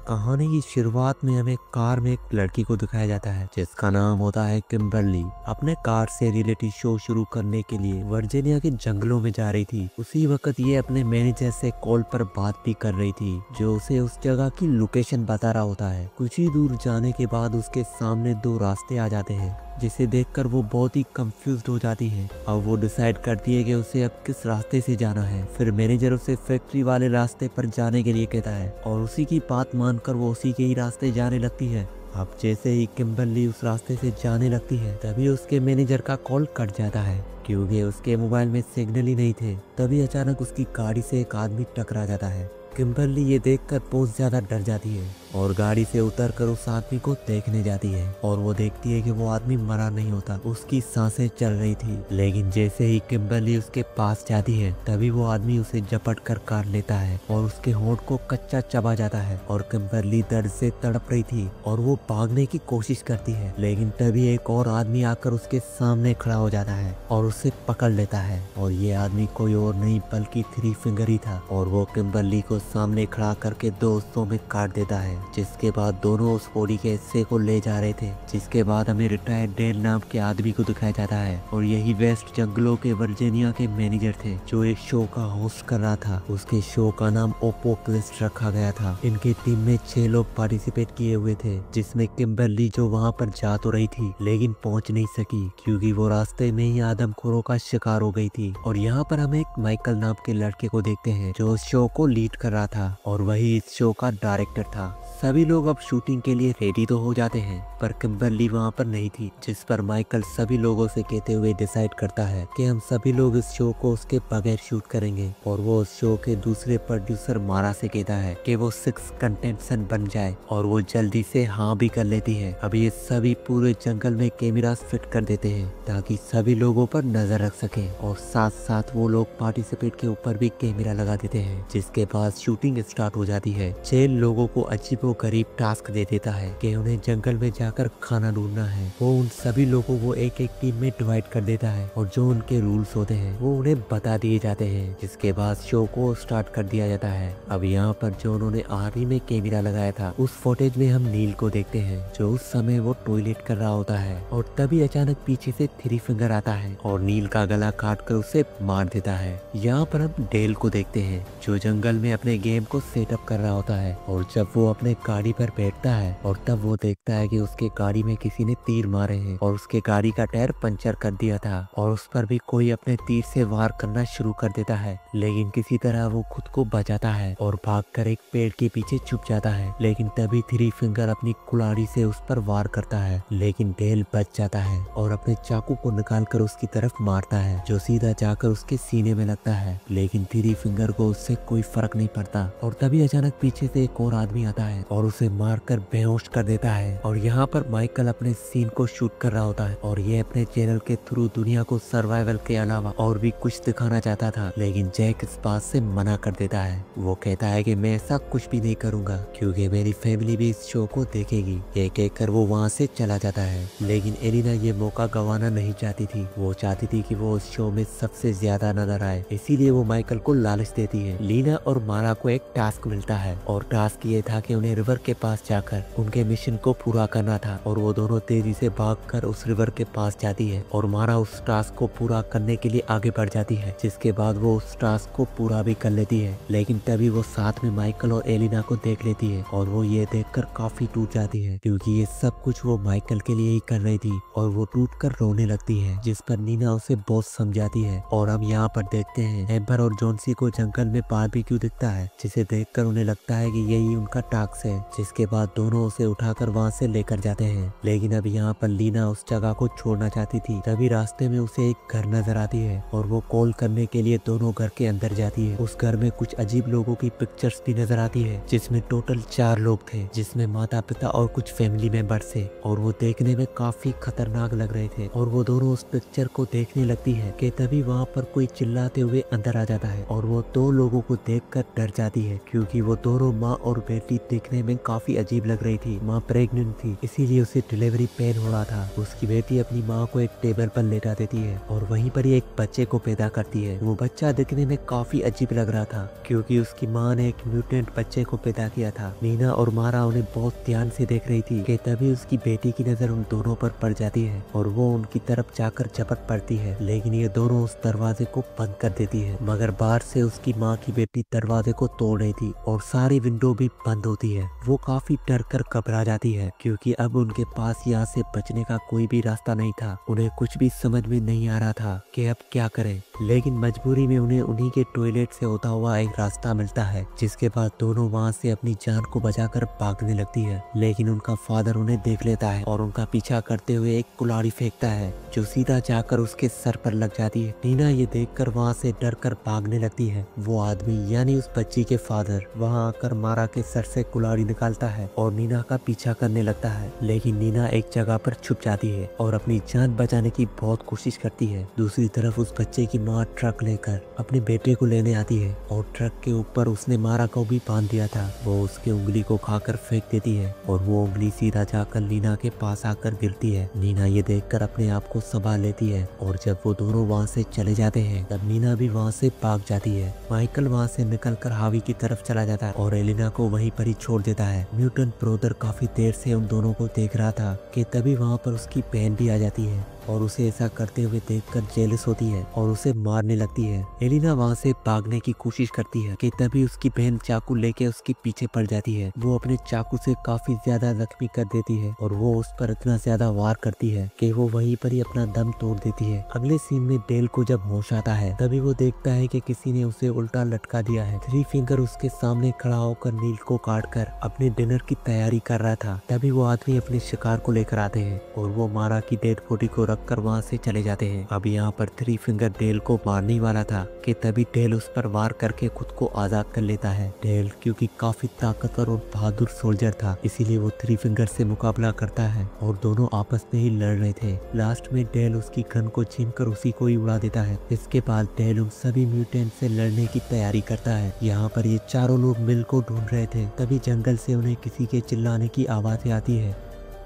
कहानी की शुरुआत में हमें कार में एक लड़की को दिखाया जाता है जिसका नाम होता है किम्बरली। अपने कार से रियलिटी शो शुरू करने के लिए वर्जीनिया के जंगलों में जा रही थी। उसी वक्त ये अपने मैनेजर से कॉल पर बात भी कर रही थी जो उसे उस जगह की लोकेशन बता रहा होता है। कुछ ही दूर जाने के बाद उसके सामने दो रास्ते आ जाते हैं जिसे देखकर वो बहुत ही कंफ्यूज्ड हो जाती है। अब वो डिसाइड करती है कि उसे अब किस रास्ते से जाना है। फिर मैनेजर उसे फैक्ट्री वाले रास्ते पर जाने के लिए कहता है और उसी की बात मानकर वो उसी के ही रास्ते जाने लगती है। अब जैसे ही किम्बरली उस रास्ते से जाने लगती है तभी उसके मैनेजर का कॉल कट जाता है क्योंकि उसके मोबाइल में सिग्नल ही नहीं थे। तभी अचानक उसकी गाड़ी से एक आदमी टकरा जाता है। किम्बरली ये देखकर बहुत ज्यादा डर जाती है और गाड़ी से उतरकर उस आदमी को देखने जाती है और वो देखती है कि वो आदमी मरा नहीं होता, उसकी सांसें चल रही थी। लेकिन जैसे ही किम्बरली उसके पास जाती है तभी वो आदमी उसे झपट कर काट लेता है और उसके होंठ को कच्चा चबा जाता है। और किम्बरली दर्द से तड़प रही थी और वो भागने की कोशिश करती है, लेकिन तभी एक और आदमी आकर उसके सामने खड़ा हो जाता है और उसे पकड़ लेता है। और ये आदमी कोई और नहीं बल्कि थ्री फिंगर ही था और वो किम्बरली को सामने खड़ा करके दो हिस्सों में काट देता है। जिसके बाद दोनों उस बॉडी के हिस्से को ले जा रहे थे। जिसके बाद हमें रिटायर्ड डेल नाम के आदमी को दिखाया जाता है और यही वेस्ट जंगलों के वर्जीनिया के मैनेजर थे जो एक शो का होस्ट कर रहा था। उसके शो का नाम ओपोक्लिस्ट रखा गया था। इनकी टीम में 6 लोग पार्टिसिपेट किए हुए थे जिसमें किम्बरली जो वहाँ पर जा तो रही थी लेकिन पहुँच नहीं सकी क्योंकि वो रास्ते में ही आदमखोरों का शिकार हो गई थी। और यहाँ पर हम एक माइकल नाम के लड़के को देखते हैं जो उस शो को लीड कर रहा था और वही इस शो का डायरेक्टर था। सभी लोग अब शूटिंग के लिए रेडी तो हो जाते हैं पर किम्बरली वहाँ पर नहीं थी, जिस पर माइकल सभी लोगों से कहते हुए डिसाइड करता है कि हम सभी लोग इस शो को उसके बगैर शूट करेंगे। और वो उस शो के दूसरे प्रोड्यूसर मारा से कहता है कि वो 6 कंटेस्टेंट बन जाए और वो जल्दी से हाँ भी कर लेती है। अब ये सभी पूरे जंगल में कैमरास फिट कर देते हैं ताकि सभी लोगों पर नजर रख सके और साथ साथ वो लोग पार्टिसिपेट के ऊपर भी कैमरा लगा देते हैं। जिसके बाद शूटिंग स्टार्ट हो जाती है। 6 लोगों को अजीब गरीब टास्क दे देता है कि उन्हें जंगल में जाकर खाना ढूंढना है। वो उन सभी लोगों को एक एक टीम में डिवाइड कर देता है और जो उनके रूल्स होते हैं वो उन्हें बता दिए जाते हैं। जिसके बाद शो को स्टार्ट कर दिया जाता है। अब यहाँ पर जो उन्होंने आर्मी में कैमरा लगाया था उस फुटेज में हम नील को देखते हैं जो उस समय वो टॉयलेट कर रहा होता है और तभी अचानक पीछे से थ्री फिंगर आता है और नील का गला काट कर उसे मार देता है। यहाँ पर हम डेल को देखते हैं जो जंगल में अपने गेम को सेटअप कर रहा होता है और जब वो अपने गाड़ी पर बैठता है और तब वो देखता है कि उसके गाड़ी में किसी ने तीर मारे हैं और उसके गाड़ी का टायर पंचर कर दिया था और उस पर भी कोई अपने तीर से वार करना शुरू कर देता है। लेकिन किसी तरह वो खुद को बचाता है और भागकर एक पेड़ के पीछे छुप जाता है। लेकिन तभी थ्री फिंगर अपनी कुल्हाड़ी से उस पर वार करता है लेकिन डेल बच जाता है और अपने चाकू को निकालकर उसकी तरफ मारता है जो सीधा जाकर उसके सीने में लगता है। लेकिन थ्री फिंगर को उससे कोई फर्क नहीं पड़ता और तभी अचानक पीछे से एक और आदमी आता है और उसे मारकर बेहोश कर देता है। और यहाँ पर माइकल अपने सीन को शूट कर रहा होता है और ये अपने चैनल के थ्रू दुनिया को सर्वाइवल के अलावा और भी कुछ दिखाना चाहता था। लेकिन जैक इस बात से मना कर देता है। वो कहता है कि मैं ऐसा कुछ भी नहीं करूंगा क्योंकि मेरी फैमिली भी इस शो को देखेगी। ये कहकर वो वहाँ से चला जाता है। लेकिन एलिना ये मौका गंवाना नहीं चाहती थी। वो चाहती थी कि वो उस शो में सबसे ज्यादा नजर आए, इसीलिए वो माइकल को लालच देती है। लीना और मारा को एक टास्क मिलता है और टास्क ये था कि उन्हें रिवर के पास जाकर उनके मिशन को पूरा करना था और वो दोनों तेजी से भागकर उस रिवर के पास जाती है और मारा उस टास्क को पूरा करने के लिए आगे बढ़ जाती है। जिसके बाद वो उस टास्क को पूरा भी कर लेती है। लेकिन तभी वो साथ में माइकल और एलिना को देख लेती है और वो ये देखकर काफी टूट जाती है क्योंकि ये सब कुछ वो माइकल के लिए ही कर रही थी और वो टूटकर रोने लगती है। जिस पर नीना उसे बहुत समझाती है। और हम यहाँ पर देखते हैं एम्बर और जॉन्सी को जंगल में बारबेक्यू दिखता है जिसे देखकर उन्हें लगता है कि यही उनका टास्क है। जिसके बाद दोनों उसे उठाकर वहाँ से लेकर जाते हैं। लेकिन अब यहाँ पर लीना उस जगह को छोड़ना चाहती थी। तभी रास्ते में उसे एक घर नजर आती है और वो कॉल करने के लिए दोनों घर के अंदर जाती है। उस घर में कुछ अजीब लोगों की पिक्चर्स भी नजर आती है जिसमें टोटल 4 लोग थे जिसमें माता पिता और कुछ फैमिली मेंबर्स थे और वो देखने में काफी खतरनाक लग रहे थे। और वो दोनों उस पिक्चर को देखने लगती है कि तभी वहाँ पर कोई चिल्लाते हुए अंदर आ जाता है और वो 2 लोगों को देखकर डर जाती है क्योंकि वो दोनों माँ और बेटी दिखने देखने में काफी अजीब लग रही थी। माँ प्रेग्नेंट थी, इसीलिए उसे डिलीवरी पेन हो रहा था। उसकी बेटी अपनी माँ को एक टेबल पर लेटा देती है और वहीं पर ही एक बच्चे को पैदा करती है। वो बच्चा दिखने में काफी अजीब लग रहा था क्योंकि उसकी माँ ने एक म्यूटेंट बच्चे को पैदा किया था। नीना और मारा उन्हें बहुत ध्यान से देख रही थी कि तभी उसकी बेटी की नजर उन दोनों पर पड़ जाती है और वो उनकी तरफ जाकर झपट पड़ती है, लेकिन ये दोनों उस दरवाजे को बंद कर देती है। मगर बाहर से उसकी माँ की बेटी दरवाजे को तोड़ रही थी और सारी विंडो भी बंद होती है। वो काफी डर कर घबरा जाती है क्योंकि अब उनके पास यहाँ से बचने का कोई भी रास्ता नहीं था। उन्हें कुछ भी समझ में नहीं आ रहा था कि अब क्या करें, लेकिन मजबूरी में उन्हें उन्हीं के टॉयलेट से होता हुआ एक रास्ता मिलता है, जिसके बाद दोनों वहाँ से अपनी जान को बचाकर भागने लगती है। लेकिन उनका फादर उन्हें देख लेता है और उनका पीछा करते हुए एक कुल्हाड़ी फेंकता है जो सीधा जाकर उसके सर पर लग जाती है। नीना ये देखकर वहाँ से डर कर भागने लगती है। वो आदमी यानी उस बच्ची के फादर वहाँ आकर मारा के सर से कुल्हाड़ी निकालता है और नीना का पीछा करने लगता है, लेकिन नीना एक जगह पर छुप जाती है और अपनी जान बचाने की बहुत कोशिश करती है। दूसरी तरफ उस बच्चे की माँ ट्रक लेकर अपने बेटे को लेने आती है और ट्रक के ऊपर उसने मारा को भी बांध दिया था। वो उसके उंगली को खाकर फेंक देती है और वो उंगली सीधा जाकर नीना के पास आकर गिरती है। नीना ये देखकर अपने आप को संभाल लेती है और जब वो दोनों वहाँ से चले जाते हैं तब नीना भी वहाँ से भाग जाती है। माइकल वहाँ से निकलकर हावी की तरफ चला जाता है और एलिना को वहीं पर ही छोड़ देता है। म्यूटेंट ब्रोदर काफी देर से उन दोनों को देख रहा था कि तभी वहाँ पर उसकी बहन भी आ जाती है और उसे ऐसा करते हुए देखकर जेलस होती है और उसे मारने लगती है। एलिना वहाँ से भागने की कोशिश करती है कि तभी उसकी बहन चाकू लेके उसके पीछे पड़ जाती है। वो अपने चाकू से काफी ज्यादा जख्मी कर देती है और वो उस पर इतना ज्यादा वार करती है कि वो वहीं पर ही अपना दम तोड़ देती है। अगले सीन में डेल को जब होश आता है तभी वो देखता है कि किसी ने उसे उल्टा लटका दिया है। थ्री फिंगर उसके सामने खड़ा होकर नील को काट कर अपने डिनर की तैयारी कर रहा था। तभी वो आदमी अपने शिकार को लेकर आते हैं और वो मारा की डेड बॉडी को कर वहाँ से चले जाते हैं। अब यहाँ पर थ्री फिंगर डेल को मारने ही वाला था कि तभी डेल उस पर वार करके खुद को आजाद कर लेता है। डेल क्योंकि काफी ताकतवर और बहादुर सोल्जर था, इसीलिए वो थ्री फिंगर से मुकाबला करता है और दोनों आपस में ही लड़ रहे थे। लास्ट में डेल उसकी गन को छीनकर उसी को ही उड़ा देता है। इसके बाद डेल उन सभी म्यूटेंट से लड़ने की तैयारी करता है। यहाँ पर ये चारों लोग मिल को ढूंढ रहे थे, तभी जंगल से उन्हें किसी के चिल्लाने की आवाजें आती है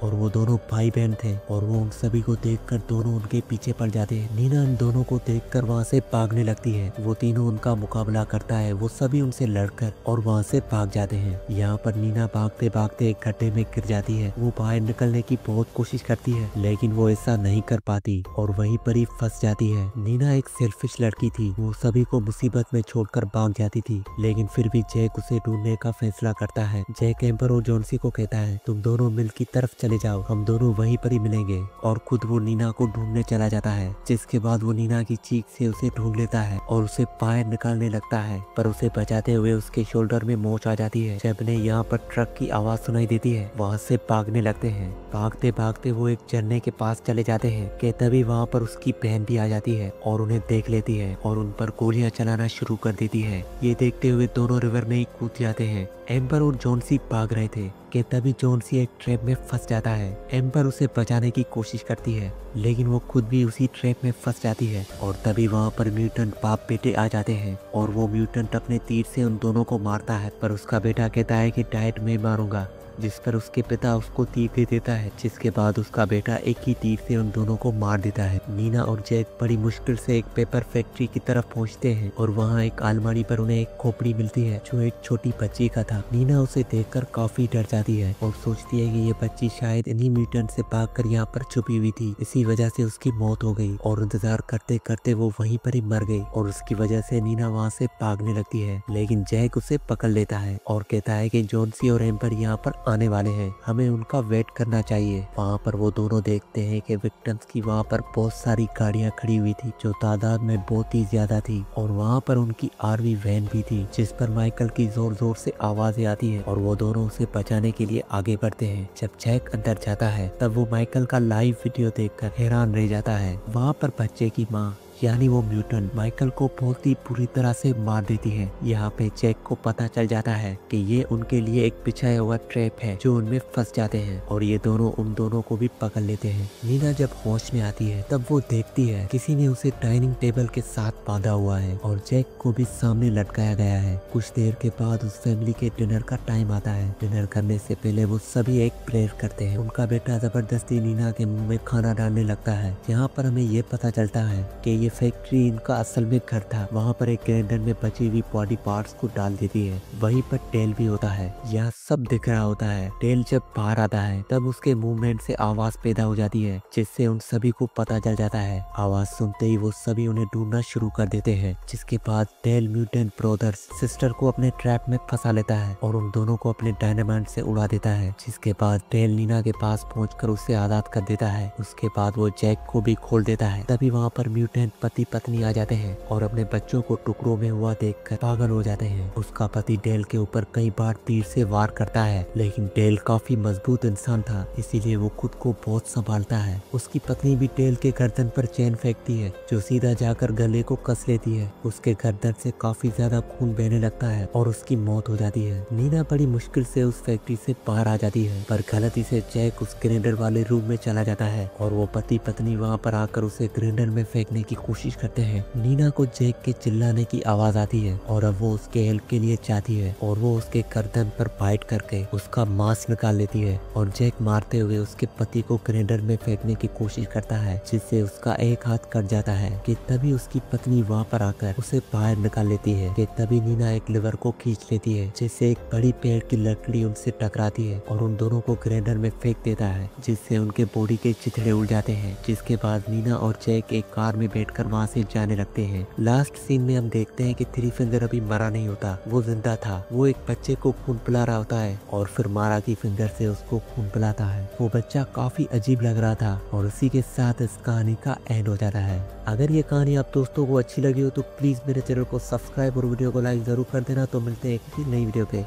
और वो दोनों भाई बहन थे और वो उन सभी को देखकर दोनों उनके पीछे पड़ जाते हैं। नीना इन दोनों को देखकर वहाँ से भागने लगती है। वो तीनों उनका मुकाबला करता है, वो सभी उनसे लड़कर और वहाँ से भाग जाते हैं। यहाँ पर नीना भागते भागते एक गड्ढे में गिर जाती है। वो बाहर निकलने की बहुत कोशिश करती है लेकिन वो ऐसा नहीं कर पाती और वहीं पर ही फंस जाती है। नीना एक सेल्फिश लड़की थी, वो सभी को मुसीबत में छोड़कर भाग जाती थी, लेकिन फिर भी जैक उसे ढूंढने का फैसला करता है। जैक एम्पर और जॉन्सी को कहता है तुम दोनों मिल की तरफ चले जाओ, हम दोनों वहीं पर ही मिलेंगे, और खुद वो नीना को ढूंढने चला जाता है। जिसके बाद वो नीना की चीख से उसे ढूंढ लेता है और उसे बाहर निकालने लगता है, पर उसे बचाते हुए उसके शोल्डर में मोच आ जाती है। जब ने यहाँ पर ट्रक की आवाज सुनाई देती है, वहाँ से भागने लगते हैं। भागते भागते वो एक झरने के पास चले जाते हैं कि तभी वहाँ पर उसकी बहन भी आ जाती है और उन्हें देख लेती है और उन पर गोलियां चलाना शुरू कर देती है। ये देखते हुए दोनों रिवर में ही कूद जाते हैं। एम्बर और जॉन्सी भाग रहे थे कि तभी जॉन्सी एक ट्रैप में फंस जाता है। एम्बर उसे बचाने की कोशिश करती है लेकिन वो खुद भी उसी ट्रैप में फंस जाती है और तभी वहाँ पर म्यूटेंट बाप बेटे आ जाते हैं और वो म्यूटेंट अपने तीर से उन दोनों को मारता है, पर उसका बेटा कहता है कि डायट में मारूंगा, जिस पर उसके पिता उसको तीर दे देता है। जिसके बाद उसका बेटा एक ही तीर से उन दोनों को मार देता है। नीना और जैक बड़ी मुश्किल से एक पेपर फैक्ट्री की तरफ पहुंचते हैं और वहां एक अलमारी पर उन्हें एक खोपड़ी मिलती है जो एक छोटी बच्ची का था। नीना उसे देखकर काफी डर जाती है और सोचती है कि ये बच्ची शायद इन्हीं म्यूटेंट से भागकर यहाँ पर छुपी हुई थी, इसी वजह से उसकी मौत हो गई, और इंतजार करते करते वो वहीं पर ही मर गई और उसकी वजह से नीना वहाँ से भागने लगती है। लेकिन जैक उसे पकड़ लेता है और कहता है कि जॉन्सी और एम्बर यहाँ पर आने वाले हैं, हमें उनका वेट करना चाहिए। वहाँ पर वो दोनों देखते हैं कि विक्टिम्स की वहाँ पर बहुत सारी गाड़ियाँ खड़ी हुई थी जो तादाद में बहुत ही ज्यादा थी, और वहाँ पर उनकी आरवी वैन भी थी जिस पर माइकल की जोर जोर से आवाजें आती है और वो दोनों उसे बचाने के लिए आगे बढ़ते हैं। जब जैक अंदर जाता है तब वो माइकल का लाइव वीडियो देखकर हैरान रह जाता है। वहाँ पर बच्चे की माँ यानी वो म्यूटेंट माइकल को बहुत ही बुरी तरह से मार देती है। यहाँ पे जैक को पता चल जाता है कि ये उनके लिए एक बिछाया हुआ ट्रैप है जो उनमें फंस जाते हैं और ये दोनों उन दोनों को भी पकड़ लेते हैं। नीना जब होश में आती है तब वो देखती है किसी ने उसे डाइनिंग टेबल के साथ बांधा हुआ है और जैक को भी सामने लटकाया गया है। कुछ देर के बाद उस फैमिली के डिनर का टाइम आता है। डिनर करने से पहले वो सभी एक प्रेयर करते हैं। उनका बेटा जबरदस्ती नीना के मुंह में खाना डालने लगता है। यहाँ पर हमें ये पता चलता है कि ये फैक्ट्री इनका असल में घर था। वहाँ पर एक ग्राइंडर में बची हुई बॉडी पार्ट्स को डाल देती है। वहीं पर टेल भी होता है। यहाँ सब दिख रहा होता है। टेल जब बाहर आता है तब उसके मूवमेंट से आवाज पैदा हो जाती है जिससे उन सभी को पता चल जाता है। आवाज सुनते ही वो सभी उन्हें ढूंढना शुरू कर देते हैं। जिसके बाद टेल म्यूटेंट ब्रदर्स सिस्टर को अपने ट्रैप में फंसा लेता है और उन दोनों को अपने डायनामाइट से उड़ा देता है। जिसके बाद टेल नीना के पास पहुंचकर उसे आजाद कर देता है। उसके बाद वो जैक को भी खोल देता है। तभी वहाँ पर म्यूटेंट पति पत्नी आ जाते हैं और अपने बच्चों को टुकड़ों में हुआ देखकर पागल हो जाते हैं। उसका पति टेल के ऊपर कई बार तीर से वार करता है लेकिन टेल काफी मजबूत इंसान था इसीलिए वो खुद को बहुत संभालता है। उसकी पत्नी भी टेल के गर्दन पर चेन फेंकती है जो सीधा जाकर गले को कस लेती है। उसके गर्दन से काफी ज्यादा खून बहने लगता है और उसकी मौत हो जाती है। नीना बड़ी मुश्किल से उस फैक्ट्री से बाहर आ जाती है पर गलती से जैक उस ग्राइंडर वाले रूम में चला जाता है और वो पति पत्नी वहाँ पर आकर उसे ग्राइंडर में फेंकने की कोशिश करते हैं। नीना को जैक के चिल्लाने की आवाज आती है और अब वो उसके हेल्प के लिए चाहती है और वो उसके गर्दन पर बाइट करके उसका मांस निकाल लेती है और जैक मारते हुए उसके पति को ग्राइंडर में फेंकने की कोशिश करता है जिससे उसका एक हाथ कट जाता है कि तभी उसकी पत्नी वहाँ पर आकर उसे बाहर निकाल लेती है कि तभी नीना एक लिवर को खींच लेती है जिससे एक बड़ी पेड़ की लकड़ी उनसे टकराती है और उन दोनों को ग्राइंडर में फेंक देता है जिससे उनके बॉडी के चिथड़े उड़ जाते हैं। जिसके बाद नीना और जैक एक कार में बैठकर वहाँ से जाने लगते हैं। लास्ट सीन में हम देखते हैं कि थ्री फिंगर अभी मरा नहीं होता, वो जिंदा था। वो एक बच्चे को खून पिला रहा होता है और फिर मारा की फिंगर से उसको खून पिलाता है। वो बच्चा काफी अजीब लग रहा था और उसी के साथ इस कहानी का एंड हो जाता है। अगर ये कहानी आप दोस्तों को अच्छी लगी हो तो प्लीज मेरे चैनल को सब्सक्राइब और वीडियो को लाइक जरूर कर देना। तो मिलते हैं किसी नई वीडियो पे।